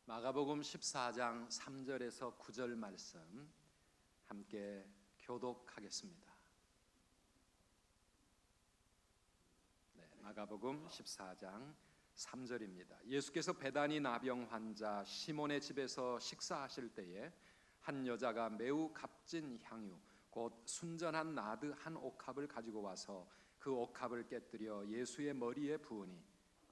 마가복음 14장 3절에서 9절 말씀 함께 교독하겠습니다. 마가복음 14장 3절입니다. 예수께서 베다니 나병 환자 시몬의 집에서 식사하실 때에 한 여자가 매우 값진 향유 곧 순전한 나드 한 옥합을 가지고 와서 그 옥합을 깨뜨려 예수의 머리에 부으니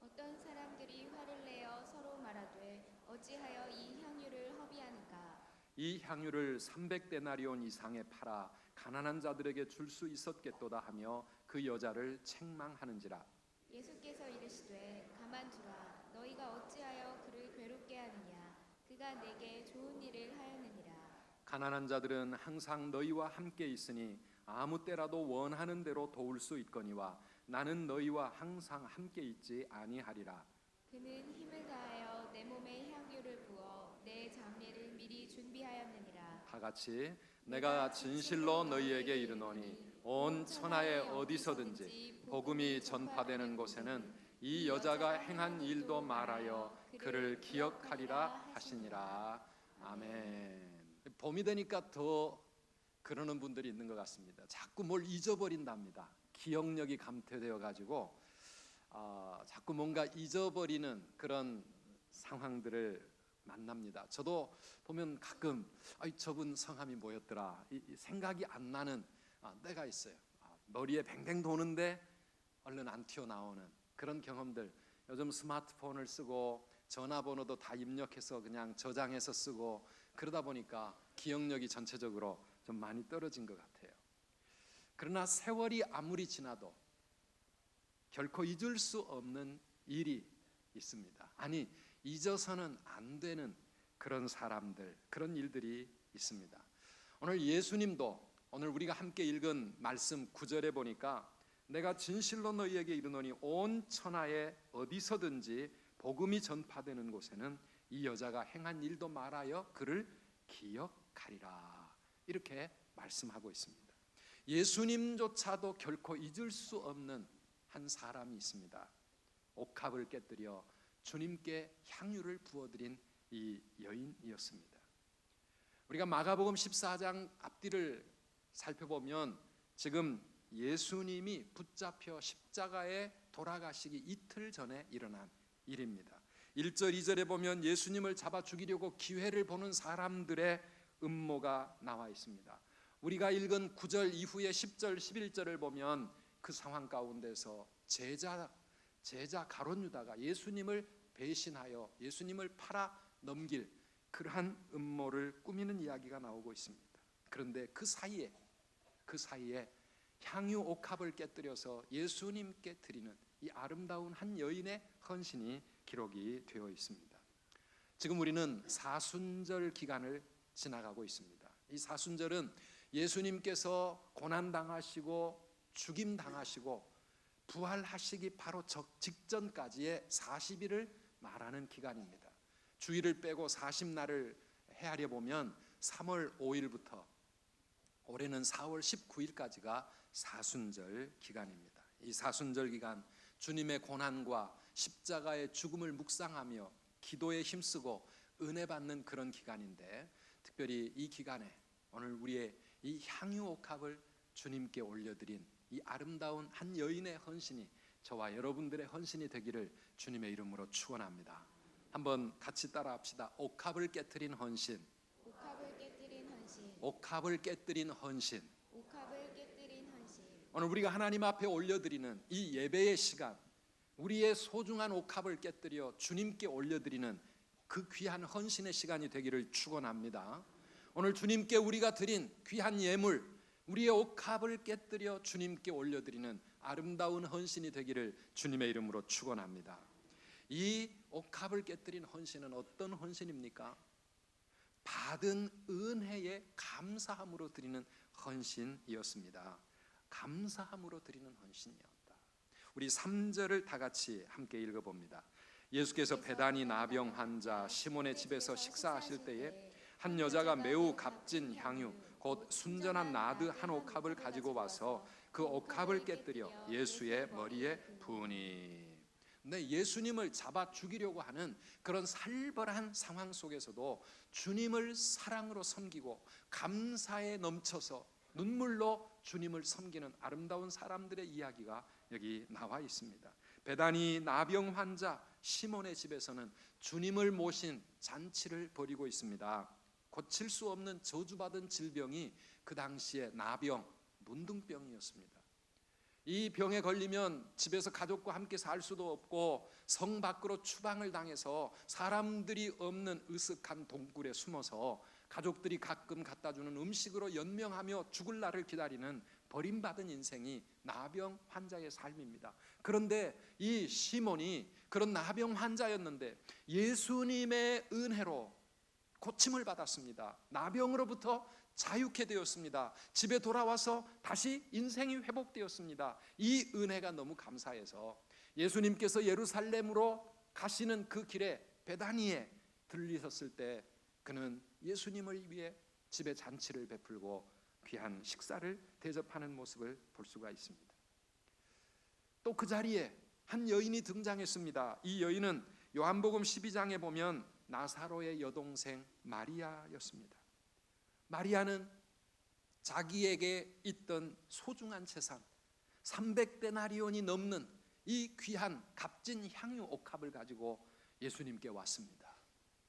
어떤 사람들이 화를 내어 서로 말하되 어찌하여 이 향유를 허비하는가? 이 향유를 300데나리온 이상에 팔아 가난한 자들에게 줄 수 있었겠도다 하며 그 여자를 책망하는지라. 예수께서 이르시되 가만두라. 너희가 어찌하여 그를 괴롭게 하느냐? 그가 내게 좋은 일을 하였느니라. 가난한 자들은 항상 너희와 함께 있으니 아무 때라도 원하는 대로 도울 수 있거니와 나는 너희와 항상 함께 있지 아니하리라. 그는 힘을 다하여 내 몸에 향유를 부어 내 장례를 미리 준비하였느니라. 다 같이 내가 진실로 너희에게 이르노니 온 천하에 어디서든지 복음이 전파되는 곳에는 이 여자가 행한 일도 말하여 그를 기억하리라 하시니라. 아멘. 봄이 되니까 더 그러는 분들이 있는 것 같습니다. 자꾸 뭘 잊어버린답니다. 기억력이 감퇴되어 가지고 자꾸 뭔가 잊어버리는 그런 상황들을 만납니다. 저도 보면 가끔 저분 성함이 뭐였더라 이 생각이 안 나는 때가 있어요. 머리에 뱅뱅 도는데 얼른 안 튀어나오는 그런 경험들. 요즘 스마트폰을 쓰고 전화번호도 다 입력해서 그냥 저장해서 쓰고 그러다 보니까 기억력이 전체적으로 좀 많이 떨어진 것 같아요. 그러나 세월이 아무리 지나도 결코 잊을 수 없는 일이 있습니다. 아니, 잊어서는 안 되는 그런 사람들, 그런 일들이 있습니다. 오늘 예수님도 오늘 우리가 함께 읽은 말씀 9절에 보니까 내가 진실로 너희에게 이르노니 온 천하에 어디서든지 복음이 전파되는 곳에는 이 여자가 행한 일도 말하여 그를 기억하리라. 이렇게 말씀하고 있습니다. 예수님조차도 결코 잊을 수 없는 한 사람이 있습니다. 옥합을 깨뜨려 주님께 향유를 부어드린 이 여인이었습니다. 우리가 마가복음 14장 앞뒤를 살펴보면 지금 예수님이 붙잡혀 십자가에 돌아가시기 이틀 전에 일어난 일입니다. 1절 2절에 보면 예수님을 잡아 죽이려고 기회를 보는 사람들의 음모가 나와 있습니다. 우리가 읽은 9절 이후에 10절 11절을 보면 그 상황 가운데서 제자 가룟 유다가 예수님을 배신하여 예수님을 팔아 넘길 그러한 음모를 꾸미는 이야기가 나오고 있습니다. 그런데 그 사이에 향유 옥합을 깨뜨려서 예수님께 드리는 이 아름다운 한 여인의 헌신이 기록이 되어 있습니다. 지금 우리는 사순절 기간을 지나가고 있습니다. 이 사순절은 예수님께서 고난당하시고 죽임당하시고 부활하시기 바로 직전까지의 40일을 말하는 기간입니다. 주일을 빼고 40날을 헤아려 보면 3월 5일부터 올해는 4월 19일까지가 사순절 기간입니다. 이 사순절 기간 주님의 고난과 십자가의 죽음을 묵상하며 기도에 힘쓰고 은혜 받는 그런 기간인데 특별히 이 기간에 오늘 우리의 이 향유 옥합을 주님께 올려드린 이 아름다운 한 여인의 헌신이 저와 여러분들의 헌신이 되기를 주님의 이름으로 축원합니다. 한번 같이 따라합시다. 옥합을 깨뜨린 헌신. 옥합을 깨뜨린 헌신. 옥합을 깨뜨린 헌신. 옥합을 깨뜨린 헌신. 오늘 우리가 하나님 앞에 올려드리는 이 예배의 시간, 우리의 소중한 옥합을 깨뜨려 주님께 올려드리는 그 귀한 헌신의 시간이 되기를 축원합니다. 오늘 주님께 우리가 드린 귀한 예물, 우리의 옥합을 깨뜨려 주님께 올려드리는 아름다운 헌신이 되기를 주님의 이름으로 축원합니다. 이 옥합을 깨뜨린 헌신은 어떤 헌신입니까? 받은 은혜에 감사함으로 드리는 헌신이었습니다. 감사함으로 드리는 헌신이었다. 우리 3절을 다 같이 함께 읽어봅니다. 예수께서 베다니 나병 환자 시몬의 집에서 식사하실 때에 한 여자가 매우 값진 향유 곧 순전한 나드 한 옥합을 가지고 와서 그 옥합을 깨뜨려 예수의 머리에 부으니. 예수님을 잡아 죽이려고 하는 그런 살벌한 상황 속에서도 주님을 사랑으로 섬기고 감사에 넘쳐서 눈물로 주님을 섬기는 아름다운 사람들의 이야기가 여기 나와 있습니다. 베다니 나병 환자 시몬의 집에서는 주님을 모신 잔치를 벌이고 있습니다. 고칠 수 없는 저주받은 질병이 그 당시에 나병, 문둥병이었습니다. 이 병에 걸리면 집에서 가족과 함께 살 수도 없고 성 밖으로 추방을 당해서 사람들이 없는 으슥한 동굴에 숨어서 가족들이 가끔 갖다 주는 음식으로 연명하며 죽을 날을 기다리는 버림받은 인생이 나병 환자의 삶입니다. 그런데 이 시몬이 그런 나병 환자였는데 예수님의 은혜로 고침을 받았습니다. 나병으로부터 자유케 되었습니다. 집에 돌아와서 다시 인생이 회복되었습니다. 이 은혜가 너무 감사해서 예수님께서 예루살렘으로 가시는 그 길에 베다니에 들리셨을 때 그는 예수님을 위해 집에 잔치를 베풀고 귀한 식사를 대접하는 모습을 볼 수가 있습니다. 또 그 자리에 한 여인이 등장했습니다. 이 여인은 요한복음 12장에 보면 나사로의 여동생 마리아였습니다. 마리아는 자기에게 있던 소중한 재산 300데나리온이 넘는 이 귀한 값진 향유 옥합을 가지고 예수님께 왔습니다.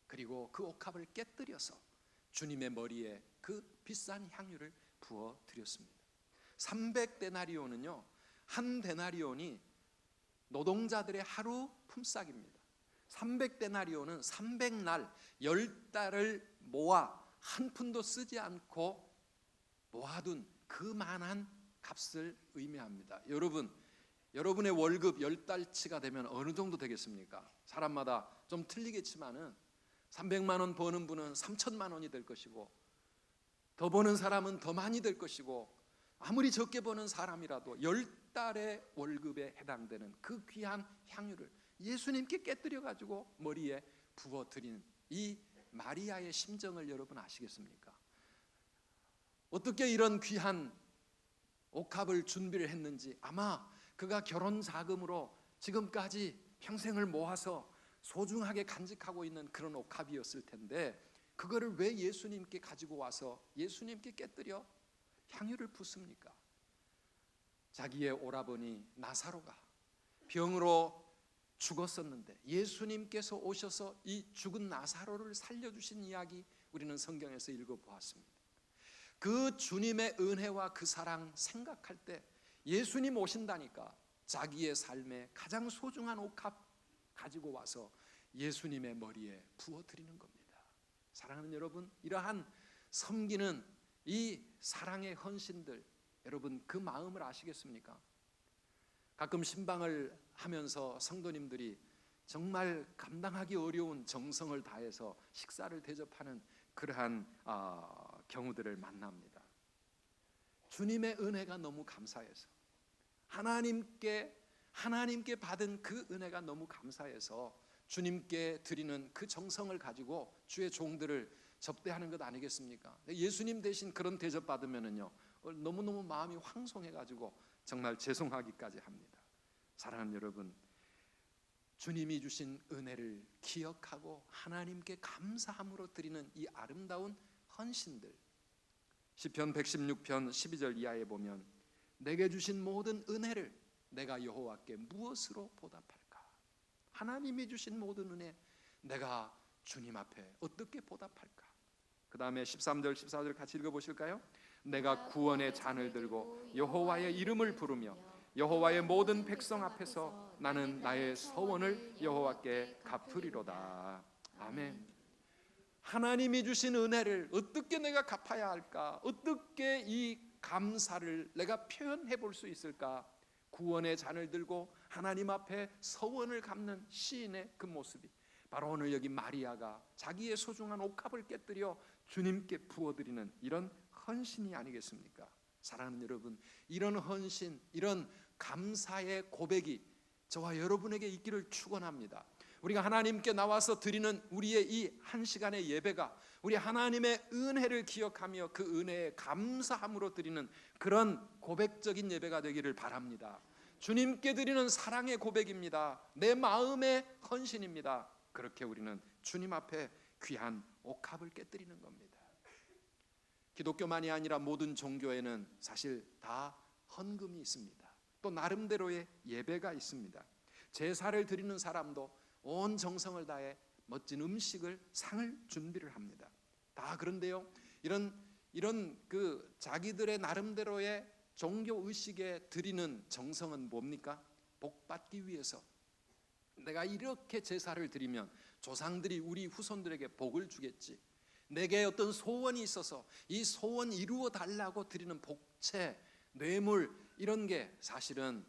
그리고 그 옥합을 깨뜨려서 주님의 머리에 그 비싼 향유를 부어 드렸습니다. 300데나리온은요, 한 데나리온이 노동자들의 하루 품삯입니다. 300데나리온은 300날 10달을 모아 한 푼도 쓰지 않고 모아둔 그만한 값을 의미합니다. 여러분의 월급 10달치가 되면 어느 정도 되겠습니까? 사람마다 좀 틀리겠지만은 300만 원 버는 분은 3천만 원이 될 것이고 더 버는 사람은 더 많이 될 것이고 아무리 적게 버는 사람이라도 10달의 월급에 해당되는 그 귀한 향유를 예수님께 깨뜨려 가지고 머리에 부어드린 이 마리아의 심정을 여러분 아시겠습니까? 어떻게 이런 귀한 옥합을 준비를 했는지 아마 그가 결혼 자금으로 지금까지 평생을 모아서 소중하게 간직하고 있는 그런 옥합이었을 텐데 그거를 왜 예수님께 가지고 와서 예수님께 깨뜨려 향유를 붓습니까? 자기의 오라버니 나사로가 병으로 죽었었는데 예수님께서 오셔서 이 죽은 나사로를 살려주신 이야기 우리는 성경에서 읽어보았습니다. 그 주님의 은혜와 그 사랑 생각할 때 예수님 오신다니까 자기의 삶에 가장 소중한 옥합 가지고 와서 예수님의 머리에 부어드리는 겁니다. 사랑하는 여러분, 이러한 섬기는 이 사랑의 헌신들, 여러분 그 마음을 아시겠습니까? 가끔 신방을 하면서 성도님들이 정말 감당하기 어려운 정성을 다해서 식사를 대접하는 그러한 경우들을 만납니다. 주님의 은혜가 너무 감사해서 하나님께 받은 그 은혜가 너무 감사해서 주님께 드리는 그 정성을 가지고 주의 종들을 접대하는 것 아니겠습니까? 예수님 대신 그런 대접 받으면은요 너무너무 마음이 황송해가지고 정말 죄송하기까지 합니다. 사랑하는 여러분, 주님이 주신 은혜를 기억하고 하나님께 감사함으로 드리는 이 아름다운 헌신들, 시편 116편 12절 이하에 보면 내게 주신 모든 은혜를 내가 여호와께 무엇으로 보답할까? 하나님이 주신 모든 은혜 내가 주님 앞에 어떻게 보답할까? 그 다음에 13절 14절 같이 읽어보실까요? 내가 구원의 잔을 들고 여호와의 이름을 부르며 여호와의 모든 백성 앞에서 나는 나의 서원을 여호와께 갚으리로다. 아멘. 하나님이 주신 은혜를 어떻게 내가 갚아야 할까? 어떻게 이 감사를 내가 표현해 볼 수 있을까? 구원의 잔을 들고 하나님 앞에 서원을 갚는 시인의 그 모습이 바로 오늘 여기 마리아가 자기의 소중한 옥합을 깨뜨려 주님께 부어드리는 이런 헌신이 아니겠습니까? 사랑하는 여러분, 이런 헌신, 이런 감사의 고백이 저와 여러분에게 있기를 축원합니다. 우리가 하나님께 나와서 드리는 우리의 이 한 시간의 예배가 우리 하나님의 은혜를 기억하며 그 은혜에 감사함으로 드리는 그런 고백적인 예배가 되기를 바랍니다. 주님께 드리는 사랑의 고백입니다. 내 마음의 헌신입니다. 그렇게 우리는 주님 앞에 귀한 옥합을 깨뜨리는 겁니다. 기독교만이 아니라 모든 종교에는 사실 다 헌금이 있습니다. 또 나름대로의 예배가 있습니다. 제사를 드리는 사람도 온 정성을 다해 멋진 음식을, 상을 준비를 합니다. 다 그런데요, 이런 그 자기들의 나름대로의 종교 의식에 드리는 정성은 뭡니까? 복 받기 위해서. 내가 이렇게 제사를 드리면 조상들이 우리 후손들에게 복을 주겠지. 내게 어떤 소원이 있어서 이 소원 이루어 달라고 드리는 복채, 뇌물, 이런 게 사실은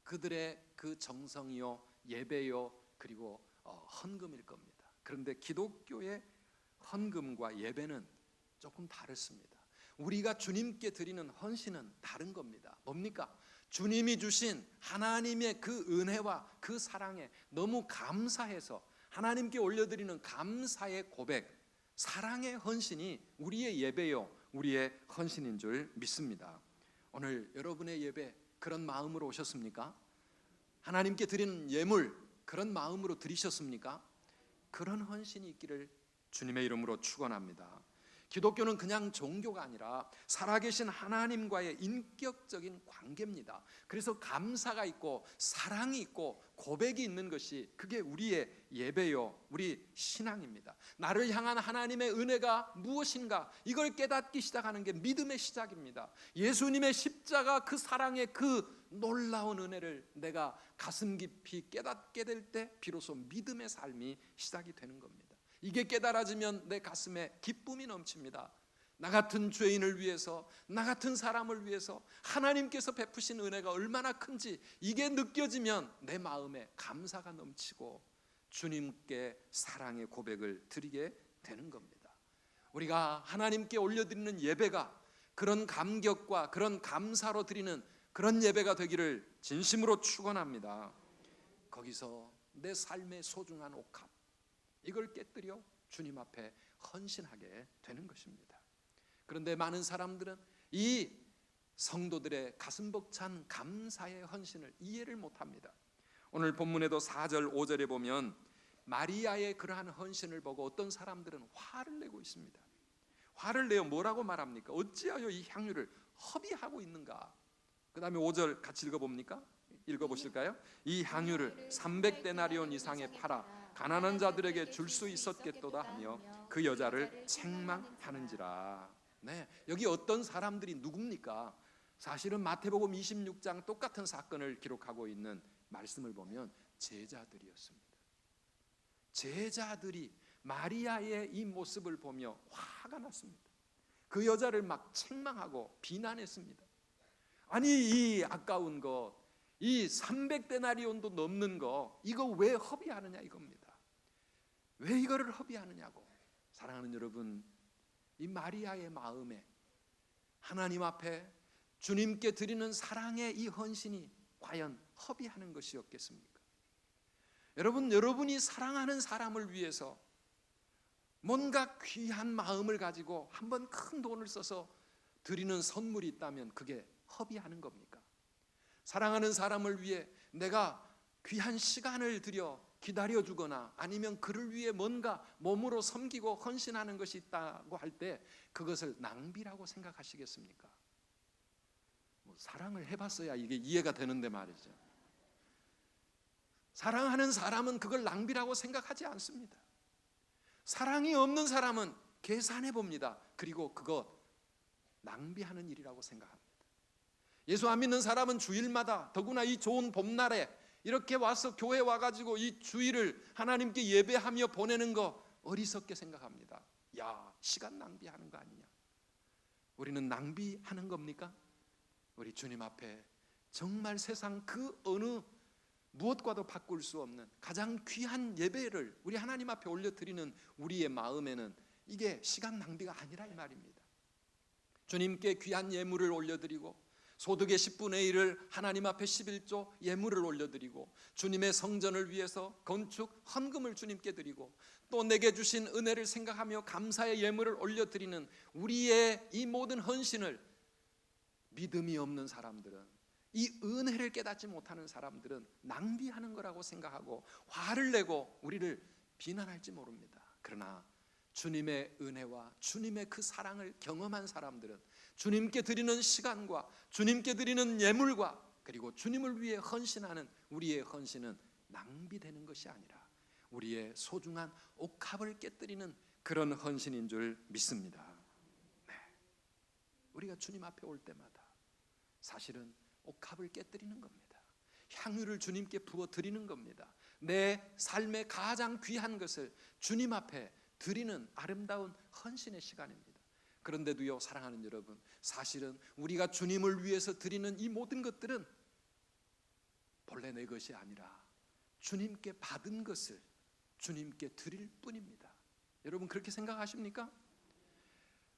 그들의 그 정성이요, 예배요, 그리고 헌금일 겁니다. 그런데 기독교의 헌금과 예배는 조금 다릅니다. 우리가 주님께 드리는 헌신은 다른 겁니다. 뭡니까? 주님이 주신 하나님의 그 은혜와 그 사랑에 너무 감사해서 하나님께 올려드리는 감사의 고백, 사랑의 헌신이 우리의 예배요, 우리의 헌신인 줄 믿습니다. 오늘 여러분의 예배 그런 마음으로 오셨습니까? 하나님께 드리는 예물 그런 마음으로 드리셨습니까? 그런 헌신이 있기를 주님의 이름으로 축원합니다. 기독교는 그냥 종교가 아니라 살아계신 하나님과의 인격적인 관계입니다. 그래서 감사가 있고 사랑이 있고 고백이 있는 것이, 그게 우리의 예배요, 우리 신앙입니다. 나를 향한 하나님의 은혜가 무엇인가, 이걸 깨닫기 시작하는 게 믿음의 시작입니다. 예수님의 십자가 그 사랑의 그 놀라운 은혜를 내가 가슴 깊이 깨닫게 될 때 비로소 믿음의 삶이 시작이 되는 겁니다. 이게 깨달아지면 내 가슴에 기쁨이 넘칩니다. 나 같은 죄인을 위해서, 나 같은 사람을 위해서 하나님께서 베푸신 은혜가 얼마나 큰지 이게 느껴지면 내 마음에 감사가 넘치고 주님께 사랑의 고백을 드리게 되는 겁니다. 우리가 하나님께 올려드리는 예배가 그런 감격과 그런 감사로 드리는 그런 예배가 되기를 진심으로 축원합니다. 거기서 내 삶의 소중한 옥합, 이걸 깨뜨려 주님 앞에 헌신하게 되는 것입니다. 그런데 많은 사람들은 이 성도들의 가슴 벅찬 감사의 헌신을 이해를 못합니다. 오늘 본문에도 4절 5절에 보면 마리아의 그러한 헌신을 보고 어떤 사람들은 화를 내고 있습니다. 화를 내어 뭐라고 말합니까? 어찌하여 이 향유를 허비하고 있는가? 그 다음에 5절 같이 읽어봅니까? 읽어보실까요? 이 향유를 300데나리온 이상에 팔아 가난한 자들에게 줄 수 있었겠도다 하며 그 여자를 책망하는지라. 네, 여기 어떤 사람들이 누굽니까? 사실은 마태복음 26장 똑같은 사건을 기록하고 있는 말씀을 보면 제자들이었습니다. 제자들이 마리아의 이 모습을 보며 화가 났습니다. 그 여자를 막 책망하고 비난했습니다. 아니, 이 아까운 것, 이 300데나리온도 넘는 거, 이거 왜 허비하느냐 이겁니다. 왜 이거를 허비하느냐고. 사랑하는 여러분, 이 마리아의 마음에 하나님 앞에 주님께 드리는 사랑의 이 헌신이 과연 허비하는 것이었겠습니까? 여러분이 사랑하는 사람을 위해서 뭔가 귀한 마음을 가지고 한번 큰 돈을 써서 드리는 선물이 있다면 그게 허비하는 겁니까? 사랑하는 사람을 위해 내가 귀한 시간을 들여 기다려주거나 아니면 그를 위해 뭔가 몸으로 섬기고 헌신하는 것이 있다고 할 때 그것을 낭비라고 생각하시겠습니까? 사랑을 해봤어야 이게 이해가 되는데 말이죠. 사랑하는 사람은 그걸 낭비라고 생각하지 않습니다. 사랑이 없는 사람은 계산해 봅니다. 그리고 그것 낭비하는 일이라고 생각합니다. 예수 안 믿는 사람은 주일마다, 더구나 이 좋은 봄날에 이렇게 와서 교회 와가지고 이 주일을 하나님께 예배하며 보내는 거 어리석게 생각합니다. 야, 시간 낭비하는 거 아니냐? 우리는 낭비하는 겁니까? 우리 주님 앞에 정말 세상 그 어느 무엇과도 바꿀 수 없는 가장 귀한 예배를 우리 하나님 앞에 올려드리는 우리의 마음에는 이게 시간 낭비가 아니라 이 말입니다. 주님께 귀한 예물을 올려드리고 소득의 10분의 1을 하나님 앞에 11조 예물을 올려드리고 주님의 성전을 위해서 건축 헌금을 주님께 드리고 또 내게 주신 은혜를 생각하며 감사의 예물을 올려드리는 우리의 이 모든 헌신을 믿음이 없는 사람들은 이 은혜를 깨닫지 못하는 사람들은 낭비하는 거라고 생각하고 화를 내고 우리를 비난할지 모릅니다. 그러나 주님의 은혜와 주님의 그 사랑을 경험한 사람들은 주님께 드리는 시간과 주님께 드리는 예물과 그리고 주님을 위해 헌신하는 우리의 헌신은 낭비되는 것이 아니라 우리의 소중한 옥합을 깨뜨리는 그런 헌신인 줄 믿습니다. 네. 우리가 주님 앞에 올 때마다 사실은 옥합을 깨뜨리는 겁니다. 향유를 주님께 부어 드리는 겁니다. 내 삶의 가장 귀한 것을 주님 앞에 드리는 아름다운 헌신의 시간입니다. 그런데도요, 사랑하는 여러분, 사실은 우리가 주님을 위해서 드리는 이 모든 것들은 본래 내 것이 아니라 주님께 받은 것을 주님께 드릴 뿐입니다. 여러분 그렇게 생각하십니까?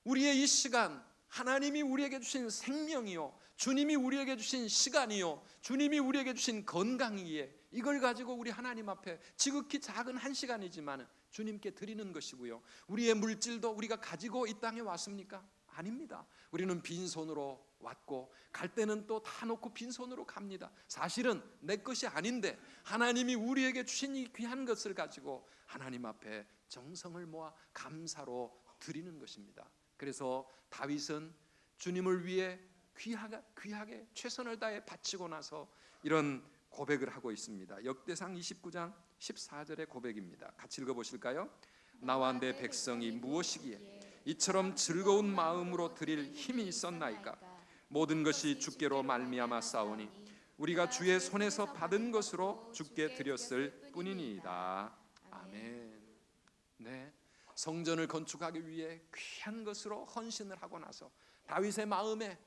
우리의 이 시간, 하나님이 우리에게 주신 생명이요, 주님이 우리에게 주신 시간이요, 주님이 우리에게 주신 건강이기에 이걸 가지고 우리 하나님 앞에 지극히 작은 한 시간이지만 주님께 드리는 것이고요, 우리의 물질도 우리가 가지고 이 땅에 왔습니까? 아닙니다. 우리는 빈손으로 왔고 갈 때는 또 다 놓고 빈손으로 갑니다. 사실은 내 것이 아닌데 하나님이 우리에게 주신 이 귀한 것을 가지고 하나님 앞에 정성을 모아 감사로 드리는 것입니다. 그래서 다윗은 주님을 위해 귀하게 최선을 다해 바치고 나서 이런 고백을 하고 있습니다. 역대상 29장 14절의 고백입니다. 같이 읽어보실까요? 나와 내 백성이 무엇이기에 이처럼 즐거운 마음으로 드릴 힘이 있었나이까? 모든 것이 주께로 말미암아 싸우니 우리가 주의 손에서 받은 것으로 주께 드렸을 뿐이니이다. 아멘. 네, 성전을 건축하기 위해 귀한 것으로 헌신을 하고 나서 다윗의 마음에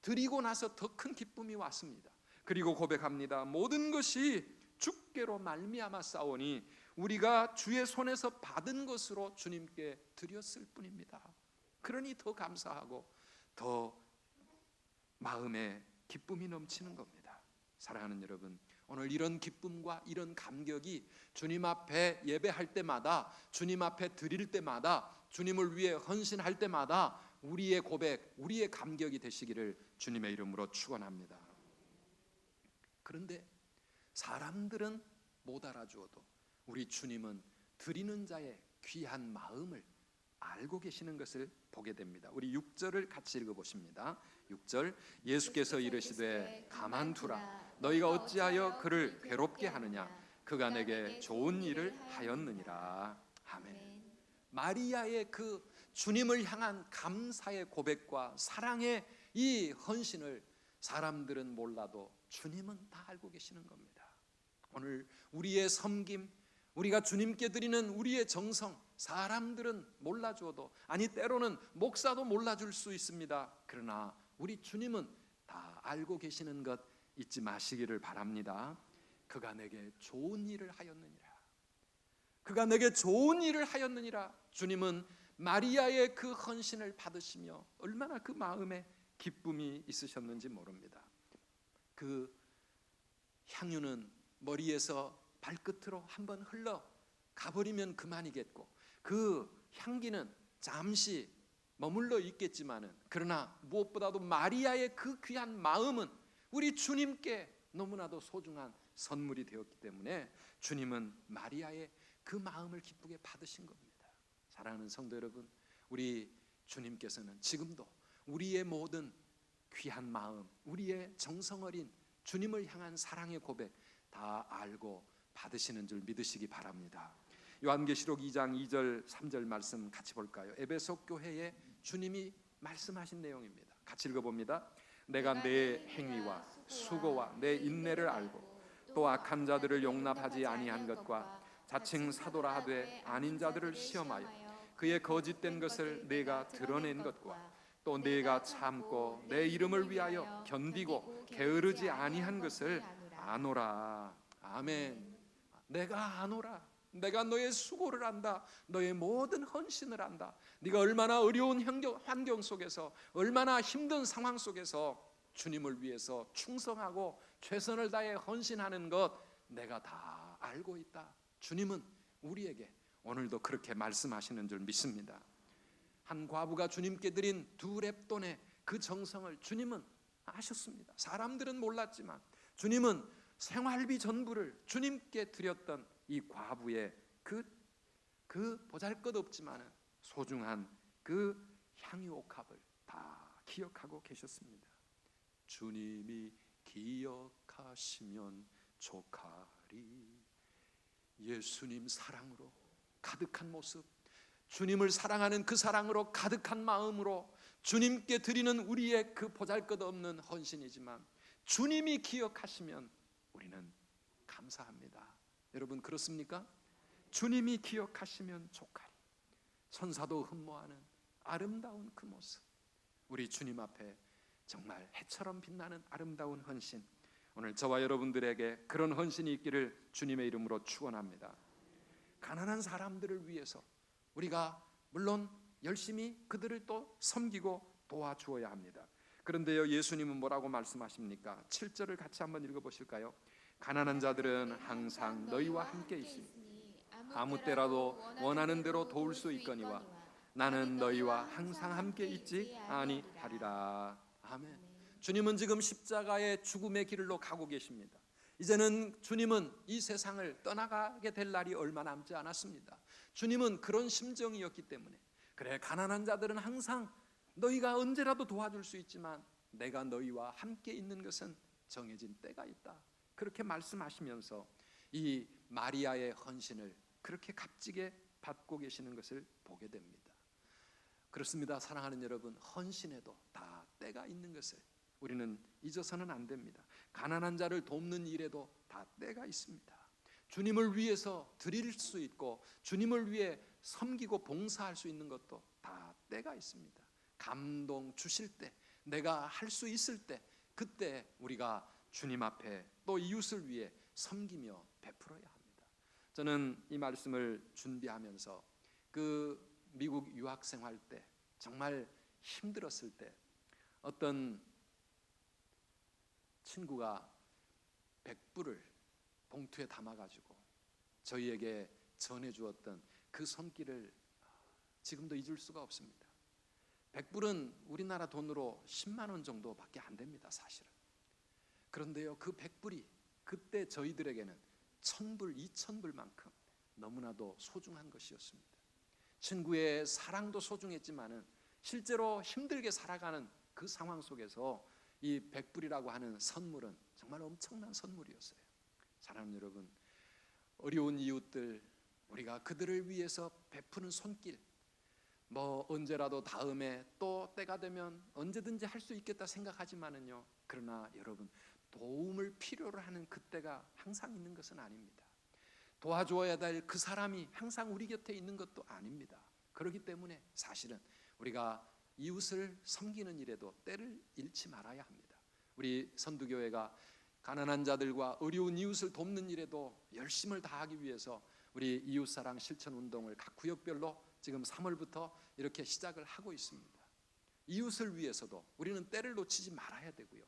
드리고 나서 더 큰 기쁨이 왔습니다. 그리고 고백합니다. 모든 것이 주께로 말미암아 싸우니 우리가 주의 손에서 받은 것으로 주님께 드렸을 뿐입니다. 그러니 더 감사하고 더 마음에 기쁨이 넘치는 겁니다. 사랑하는 여러분, 오늘 이런 기쁨과 이런 감격이 주님 앞에 예배할 때마다, 주님 앞에 드릴 때마다, 주님을 위해 헌신할 때마다 우리의 고백, 우리의 감격이 되시기를 주님의 이름으로 축원합니다. 그런데 사람들은 못 알아주어도 우리 주님은 드리는 자의 귀한 마음을 알고 계시는 것을 보게 됩니다. 우리 6절을 같이 읽어보십니다. 6절, 예수께서 이르시되 가만두라. 너희가 어찌하여 그를 괴롭게 하느냐? 그가 내게 좋은 일을 하였느니라. 아멘. 마리아의 그 주님을 향한 감사의 고백과 사랑의 이 헌신을 사람들은 몰라도 주님은 다 알고 계시는 겁니다. 오늘 우리의 섬김, 우리가 주님께 드리는 우리의 정성, 사람들은 몰라줘도, 아니 때로는 목사도 몰라줄 수 있습니다. 그러나 우리 주님은 다 알고 계시는 것 잊지 마시기를 바랍니다. 그가 내게 좋은 일을 하였느니라. 그가 내게 좋은 일을 하였느니라. 주님은 마리아의 그 헌신을 받으시며 얼마나 그 마음에 기쁨이 있으셨는지 모릅니다. 그 향유는 머리에서 발끝으로 한번 흘러 가버리면 그만이겠고, 그 향기는 잠시 머물러 있겠지만은, 그러나 무엇보다도 마리아의 그 귀한 마음은 우리 주님께 너무나도 소중한 선물이 되었기 때문에 주님은 마리아의 그 마음을 기쁘게 받으신 겁니다. 사랑하는 성도 여러분, 우리 주님께서는 지금도 우리의 모든 귀한 마음, 우리의 정성 어린 주님을 향한 사랑의 고백 다 알고 받으시는 줄 믿으시기 바랍니다. 요한계시록 2장 2절 3절 말씀 같이 볼까요? 에베소 교회에 주님이 말씀하신 내용입니다. 같이 읽어봅니다. 내가 내 행위와 수고와 내 인내를 알고 또 악한 자들을 용납하지 아니한 것과 자칭 사도라 하되 아닌 자들을 시험하여 그의 거짓된 것을 내가 드러낸 것과 또 내가 참고 내 이름을 위하여 견디고 게으르지 아니한 것을 아노라. 아멘. 내가 아노라. 내가 너의 수고를 안다. 너의 모든 헌신을 안다. 네가 얼마나 어려운 환경 속에서, 얼마나 힘든 상황 속에서 주님을 위해서 충성하고 최선을 다해 헌신하는 것 내가 다 알고 있다. 주님은 우리에게 오늘도 그렇게 말씀하시는 줄 믿습니다. 한 과부가 주님께 드린 2 렙돈의 그 정성을 주님은 아셨습니다. 사람들은 몰랐지만 주님은 생활비 전부를 주님께 드렸던 이 과부의 그 보잘것없지만 소중한 그 향유옥합을 다 기억하고 계셨습니다. 주님이 기억하시면 좋가리. 예수님 사랑으로 가득한 모습, 주님을 사랑하는 그 사랑으로 가득한 마음으로 주님께 드리는 우리의 그 보잘것없는 헌신이지만 주님이 기억하시면 우리는 감사합니다. 여러분 그렇습니까? 주님이 기억하시면 좋가리. 천사도 흠모하는 아름다운 그 모습, 우리 주님 앞에 정말 해처럼 빛나는 아름다운 헌신, 오늘 저와 여러분들에게 그런 헌신이 있기를 주님의 이름으로 축원합니다. 가난한 사람들을 위해서 우리가 물론 열심히 그들을 또 섬기고 도와주어야 합니다. 그런데요, 예수님은 뭐라고 말씀하십니까? 7절을 같이 한번 읽어보실까요? 가난한 자들은 항상 너희와 함께 있으니 아무 때라도 원하는 대로 도울 수 있거니와 나는 너희와 항상 함께 있지 아니하리라. 아멘. 주님은 지금 십자가의 죽음의 길로 가고 계십니다. 이제는 주님은 이 세상을 떠나가게 될 날이 얼마 남지 않았습니다. 주님은 그런 심정이었기 때문에, 그래, 가난한 자들은 항상 너희가 언제라도 도와줄 수 있지만 내가 너희와 함께 있는 것은 정해진 때가 있다, 그렇게 말씀하시면서 이 마리아의 헌신을 그렇게 값지게 받고 계시는 것을 보게 됩니다. 그렇습니다. 사랑하는 여러분, 헌신에도 다 때가 있는 것을 우리는 잊어서는 안 됩니다. 가난한 자를 돕는 일에도 다 때가 있습니다. 주님을 위해서 드릴 수 있고 주님을 위해 섬기고 봉사할 수 있는 것도 다 때가 있습니다. 감동 주실 때, 내가 할 수 있을 때, 그때 우리가 주님 앞에 또 이웃을 위해 섬기며 베풀어야 합니다. 저는 이 말씀을 준비하면서 그 미국 유학 생활 때 정말 힘들었을 때 어떤 친구가 100불을 봉투에 담아가지고 저희에게 전해주었던 그 손길을 지금도 잊을 수가 없습니다. 100불은 우리나라 돈으로 10만 원 정도밖에 안 됩니다, 사실은. 그런데요, 그 100불이 그때 저희들에게는 1000불, 2000불만큼 너무나도 소중한 것이었습니다. 친구의 사랑도 소중했지만은 실제로 힘들게 살아가는 그 상황 속에서 이 100불이라고 하는 선물은 정말 엄청난 선물이었어요. 사랑하는 여러분, 어려운 이웃들, 우리가 그들을 위해서 베푸는 손길, 뭐 언제라도 다음에 또 때가 되면 언제든지 할 수 있겠다 생각하지만은요, 그러나 여러분, 도움을 필요로 하는 그때가 항상 있는 것은 아닙니다. 도와줘야 될 그 사람이 항상 우리 곁에 있는 것도 아닙니다. 그렇기 때문에 사실은 우리가 이웃을 섬기는 일에도 때를 잃지 말아야 합니다. 우리 선두교회가 가난한 자들과 어려운 이웃을 돕는 일에도 열심을 다하기 위해서 우리 이웃사랑 실천운동을 각 구역별로 지금 3월부터 이렇게 시작을 하고 있습니다. 이웃을 위해서도 우리는 때를 놓치지 말아야 되고요,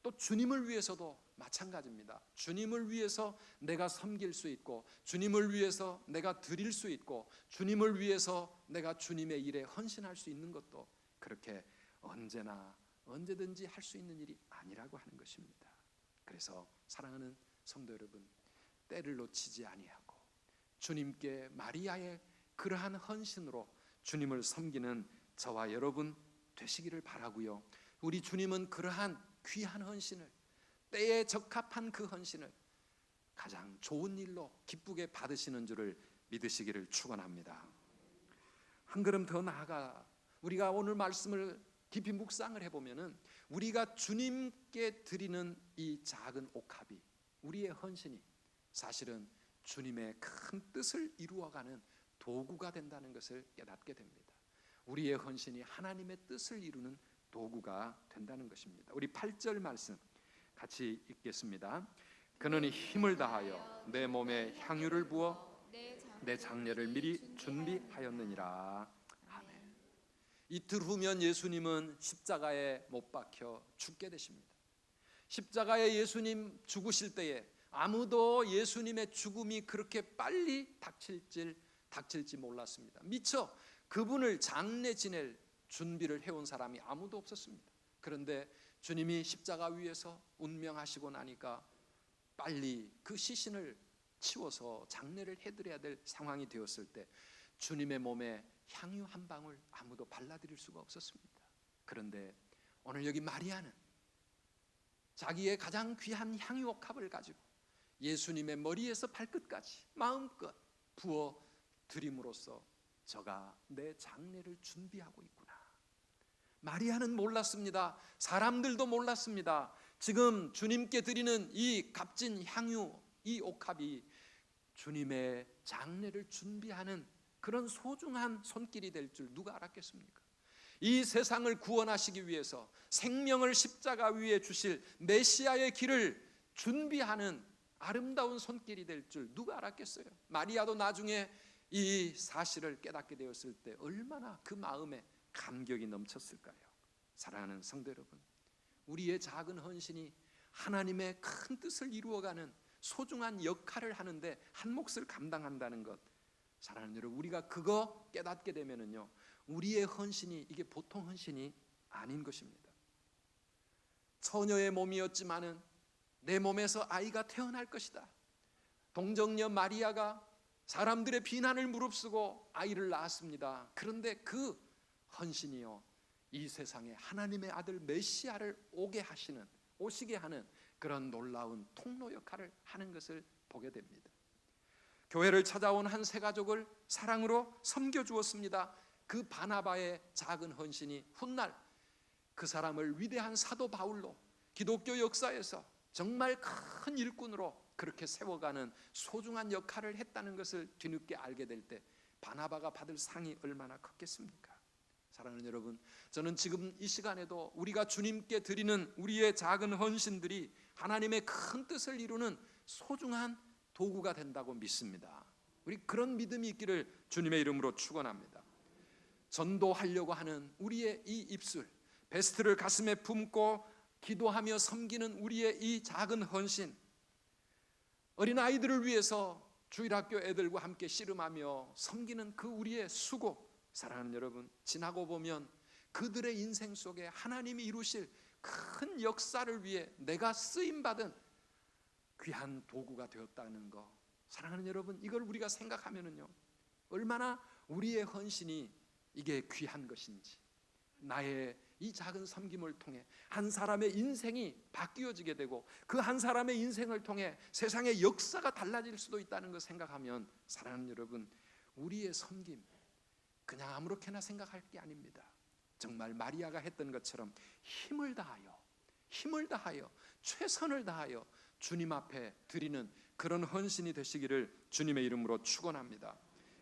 또 주님을 위해서도 마찬가지입니다. 주님을 위해서 내가 섬길 수 있고, 주님을 위해서 내가 드릴 수 있고, 주님을 위해서 내가 주님의 일에 헌신할 수 있는 것도 그렇게 언제나 언제든지 할 수 있는 일이 아니라고 하는 것입니다. 그래서 사랑하는 성도 여러분, 때를 놓치지 아니하고 주님께 마리아의 그러한 헌신으로 주님을 섬기는 저와 여러분 되시기를 바라고요, 우리 주님은 그러한 귀한 헌신을, 때에 적합한 그 헌신을 가장 좋은 일로 기쁘게 받으시는 줄을 믿으시기를 축원합니다. 한 걸음 더 나아가 우리가 오늘 말씀을 깊이 묵상을 해보면은 우리가 주님께 드리는 이 작은 옥합이, 우리의 헌신이 사실은 주님의 큰 뜻을 이루어가는 도구가 된다는 것을 깨닫게 됩니다. 우리의 헌신이 하나님의 뜻을 이루는 도구가 된다는 것입니다. 우리 8절 말씀 같이 읽겠습니다. 그는 힘을 다하여 내 몸에 향유를 부어 내 장례를 미리 준비하였느니라. 아멘. 이틀 후면 예수님은 십자가에 못 박혀 죽게 되십니다. 십자가에 예수님 죽으실 때에 아무도 예수님의 죽음이 그렇게 빨리 닥칠지 몰랐습니다. 미처 그분을 장례 지낼 준비를 해온 사람이 아무도 없었습니다. 그런데 주님이 십자가 위에서 운명하시고 나니까 빨리 그 시신을 치워서 장례를 해드려야 될 상황이 되었을 때 주님의 몸에 향유 한 방울 아무도 발라드릴 수가 없었습니다. 그런데 오늘 여기 마리아는 자기의 가장 귀한 향유 옥합을 가지고 예수님의 머리에서 발끝까지 마음껏 부어 드림으로써 저가 내 장례를 준비하고 있구나. 마리아는 몰랐습니다. 사람들도 몰랐습니다. 지금 주님께 드리는 이 값진 향유, 이 옥합이 주님의 장례를 준비하는 그런 소중한 손길이 될 줄 누가 알았겠습니까? 이 세상을 구원하시기 위해서 생명을 십자가 위에 주실 메시아의 길을 준비하는 아름다운 손길이 될 줄 누가 알았겠어요? 마리아도 나중에 이 사실을 깨닫게 되었을 때 얼마나 그 마음에 감격이 넘쳤을까요? 사랑하는 성도 여러분, 우리의 작은 헌신이 하나님의 큰 뜻을 이루어가는 소중한 역할을 하는데 한 몫을 감당한다는 것, 사랑하는 여러분, 우리가 그거 깨닫게 되면은요, 우리의 헌신이 이게 보통 헌신이 아닌 것입니다. 처녀의 몸이었지만은 내 몸에서 아이가 태어날 것이다. 동정녀 마리아가 사람들의 비난을 무릅쓰고 아이를 낳았습니다. 그런데 그 헌신이요, 이 세상에 하나님의 아들 메시아를 오시게 하는 그런 놀라운 통로 역할을 하는 것을 보게 됩니다. 교회를 찾아온 한 세 가족을 사랑으로 섬겨주었습니다. 그 바나바의 작은 헌신이 훗날 그 사람을 위대한 사도 바울로 기독교 역사에서 정말 큰 일꾼으로 그렇게 세워가는 소중한 역할을 했다는 것을 뒤늦게 알게 될 때 바나바가 받을 상이 얼마나 컸겠습니까? 사랑하는 여러분, 저는 지금 이 시간에도 우리가 주님께 드리는 우리의 작은 헌신들이 하나님의 큰 뜻을 이루는 소중한 도구가 된다고 믿습니다. 우리 그런 믿음이 있기를 주님의 이름으로 축원합니다. 전도하려고 하는 우리의 이 입술, 베스트를 가슴에 품고 기도하며 섬기는 우리의 이 작은 헌신, 어린아이들을 위해서 주일학교 애들과 함께 씨름하며 섬기는 그 우리의 수고, 사랑하는 여러분, 지나고 보면 그들의 인생 속에 하나님이 이루실 큰 역사를 위해 내가 쓰임받은 귀한 도구가 되었다는 거, 사랑하는 여러분, 이걸 우리가 생각하면은요, 얼마나 우리의 헌신이 이게 귀한 것인지, 나의 이 작은 섬김을 통해 한 사람의 인생이 바뀌어지게 되고 그 한 사람의 인생을 통해 세상의 역사가 달라질 수도 있다는 걸 생각하면, 사랑하는 여러분, 우리의 섬김 그냥 아무렇게나 생각할 게 아닙니다. 정말 마리아가 했던 것처럼 힘을 다하여 최선을 다하여 주님 앞에 드리는 그런 헌신이 되시기를 주님의 이름으로 축원합니다.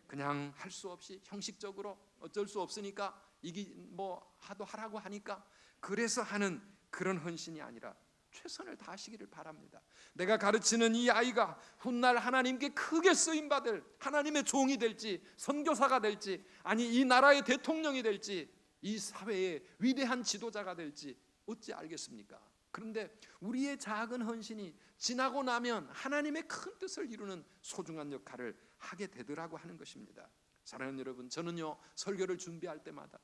그냥 할 수 없이 형식적으로 어쩔 수 없으니까 이게 뭐 하라고 하니까 그래서 하는 그런 헌신이 아니라 최선을 다하시기를 바랍니다. 내가 가르치는 이 아이가 훗날 하나님께 크게 쓰임받을 하나님의 종이 될지, 선교사가 될지, 아니 이 나라의 대통령이 될지, 이 사회의 위대한 지도자가 될지 어찌 알겠습니까? 그런데 우리의 작은 헌신이 지나고 나면 하나님의 큰 뜻을 이루는 소중한 역할을 하게 되더라고 하는 것입니다. 사랑하는 여러분, 저는요, 설교를 준비할 때마다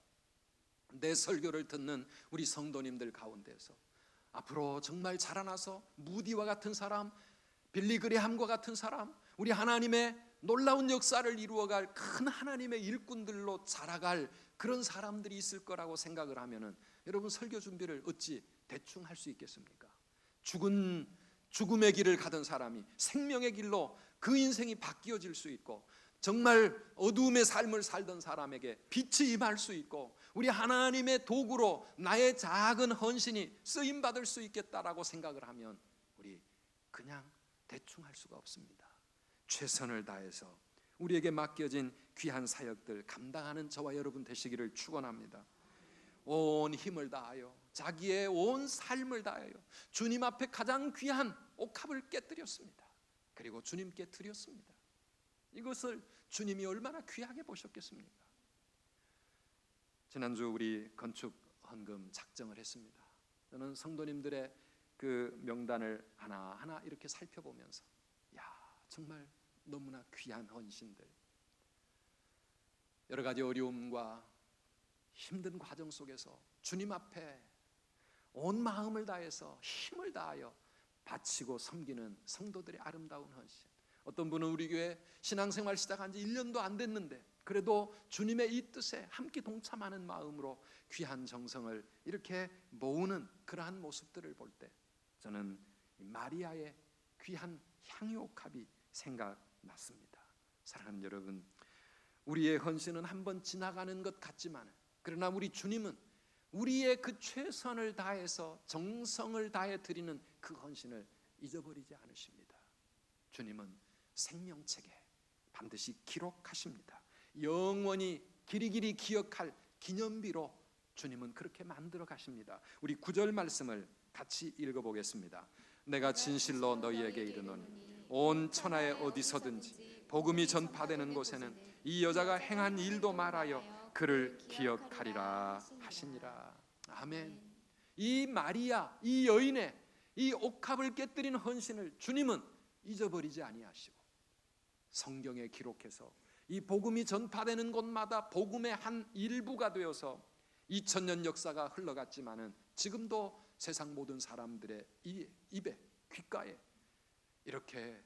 내 설교를 듣는 우리 성도님들 가운데서 앞으로 정말 자라나서 무디와 같은 사람, 빌리그레함과 같은 사람, 우리 하나님의 놀라운 역사를 이루어갈 큰 하나님의 일꾼들로 자라갈 그런 사람들이 있을 거라고 생각을 하면은, 여러분, 설교 준비를 어찌 대충 할 수 있겠습니까? 죽음의 길을 가던 사람이 생명의 길로 그 인생이 바뀌어질 수 있고, 정말 어두움의 삶을 살던 사람에게 빛이 임할 수 있고, 우리 하나님의 도구로 나의 작은 헌신이 쓰임받을 수 있겠다라고 생각을 하면 우리 그냥 대충 할 수가 없습니다. 최선을 다해서 우리에게 맡겨진 귀한 사역들 감당하는 저와 여러분 되시기를 축원합니다. 온 힘을 다하여, 자기의 온 삶을 다하여 주님 앞에 가장 귀한 옥합을 깨뜨렸습니다. 그리고 주님께 드렸습니다. 이것을 주님이 얼마나 귀하게 보셨겠습니까? 지난주 우리 건축 헌금 작정을 했습니다. 저는 성도님들의 그 명단을 하나하나 이렇게 살펴보면서, 정말 너무나 귀한 헌신들, 여러 가지 어려움과 힘든 과정 속에서 주님 앞에 온 마음을 다해서 힘을 다하여 바치고 섬기는 성도들의 아름다운 헌신. 어떤 분은 우리 교회 신앙생활 시작한 지 1년도 안 됐는데 그래도 주님의 이 뜻에 함께 동참하는 마음으로 귀한 정성을 이렇게 모으는 그러한 모습들을 볼 때 저는 이 마리아의 귀한 향유옥합이 생각났습니다. 사랑하는 여러분, 우리의 헌신은 한번 지나가는 것 같지만 그러나 우리 주님은 우리의 그 최선을 다해서 정성을 다해 드리는 그 헌신을 잊어버리지 않으십니다. 주님은 생명책에 반드시 기록하십니다. 영원히 길이길이 기억할 기념비로 주님은 그렇게 만들어 가십니다. 우리 9절 말씀을 같이 읽어보겠습니다. 내가 진실로 너희에게 이르노니 온 천하에 어디서든지 복음이 전파되는 곳에는 이 여자가 행한 일도 말하여 그를 기억하리라 하시니라. 아멘. 이 마리아, 이 여인의 이 옥합을 깨뜨린 헌신을 주님은 잊어버리지 아니하시고 성경에 기록해서 이 복음이 전파되는 곳마다 복음의 한 일부가 되어서 2000년 역사가 흘러갔지만은 지금도 세상 모든 사람들의 입에 귓가에 이렇게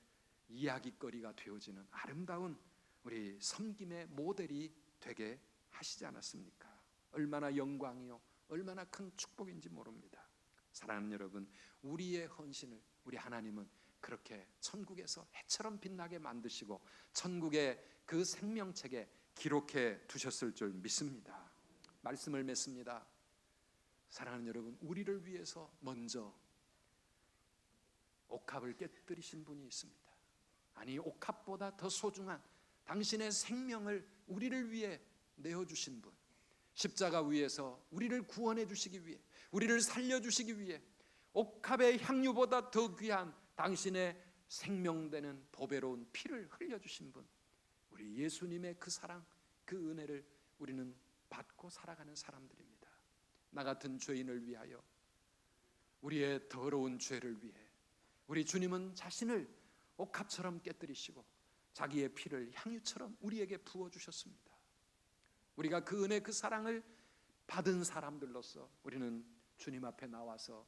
이야기거리가 되어지는 아름다운 우리 섬김의 모델이 되게 하시지 않았습니까? 얼마나 영광이요 얼마나 큰 축복인지 모릅니다. 사랑하는 여러분, 우리의 헌신을 우리 하나님은 그렇게 천국에서 해처럼 빛나게 만드시고 천국의 그 생명책에 기록해 두셨을 줄 믿습니다. 말씀을 맺습니다. 사랑하는 여러분, 우리를 위해서 먼저 옥합을 깨뜨리신 분이 있습니다. 아니, 옥합보다 더 소중한 당신의 생명을 우리를 위해 내어주신 분, 십자가 위에서 우리를 구원해 주시기 위해, 우리를 살려주시기 위해 옥합의 향유보다 더 귀한 당신의 생명되는 보배로운 피를 흘려주신 분, 우리 예수님의 그 사랑, 그 은혜를 우리는 받고 살아가는 사람들입니다. 나 같은 죄인을 위하여, 우리의 더러운 죄를 위해 우리 주님은 자신을 옥합처럼 깨뜨리시고 자기의 피를 향유처럼 우리에게 부어주셨습니다. 우리가 그 은혜, 그 사랑을 받은 사람들로서 우리는 주님 앞에 나와서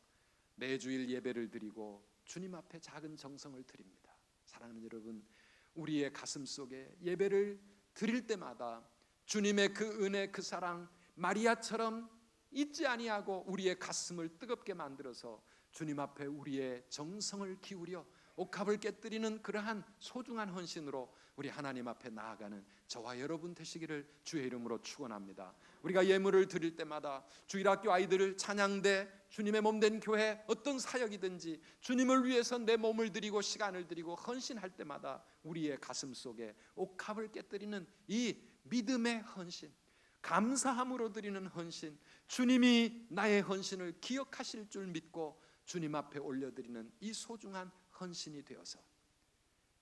매주일 예배를 드리고 주님 앞에 작은 정성을 드립니다. 사랑하는 여러분, 우리의 가슴 속에 예배를 드릴 때마다 주님의 그 은혜, 그 사랑 마리아처럼 잊지 아니하고 우리의 가슴을 뜨겁게 만들어서 주님 앞에 우리의 정성을 기울여 옥합을 깨뜨리는 그러한 소중한 헌신으로 우리 하나님 앞에 나아가는 저와 여러분 되시기를 주의 이름으로 축원합니다. 우리가 예물을 드릴 때마다 주일학교 아이들을 찬양대, 주님의 몸된 교회 어떤 사역이든지 주님을 위해서 내 몸을 드리고 시간을 드리고 헌신할 때마다 우리의 가슴 속에 옥합을 깨뜨리는 이 믿음의 헌신, 감사함으로 드리는 헌신, 주님이 나의 헌신을 기억하실 줄 믿고 주님 앞에 올려드리는 이 소중한 헌신이 되어서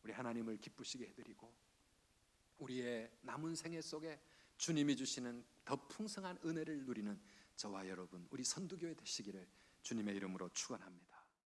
우리 하나님을 기쁘시게 해드리고 우리의 남은 생애 속에 주님이 주시는 더 풍성한 은혜를 누리는 저와 여러분, 우리 선두교회 되시기를 주님의 이름으로 축원합니다.